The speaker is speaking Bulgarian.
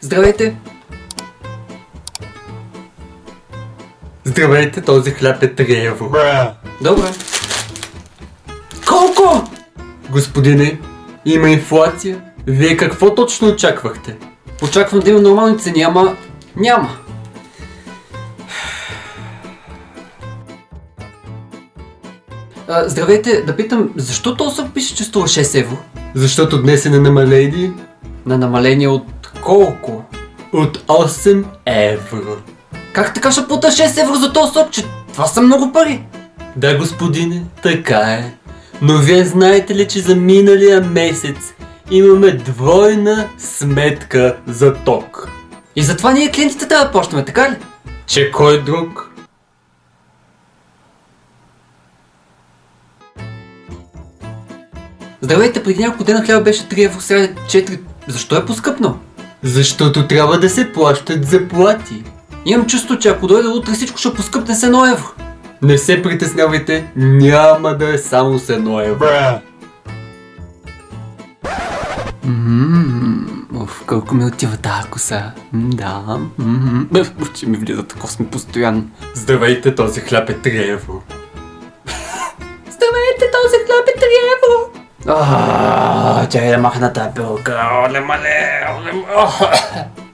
Здравейте! Здравейте, този хляб е 3 евро. Добре. Колко? Господине, има инфлация. Вие какво точно очаквахте? Очаквам да има нормални цени, ама няма. Здравейте, да питам, защо този сок пише, че струва 6 евро? Защото днес е на намаление На намаление от колко? от 8 евро. Как така ще плата 6 евро за този сок, че това са много пари? Да, господине, така е. Но вие знаете ли, че за миналия месец имаме двойна сметка за ток? И затова ние клиентите трябва да плащаме, така ли? Че кой друг? Здравейте, преди няколко дена хляба беше 3 евро, сега е 4. Защо е поскъпнал? Защото трябва да се плащат заплати. Имам чувство, че ако дойде утре всичко ще поскъпне с 1 евро. Не се притеснявайте, няма да е само с 1 евро. Колко ми отива тази коса. Да. Че ми влизат косми постоянно. Здравейте, този хляб е 3 евро. Здравейте, този хляб е 3 евро. Чакай да махна тази пилка. Оле, мале.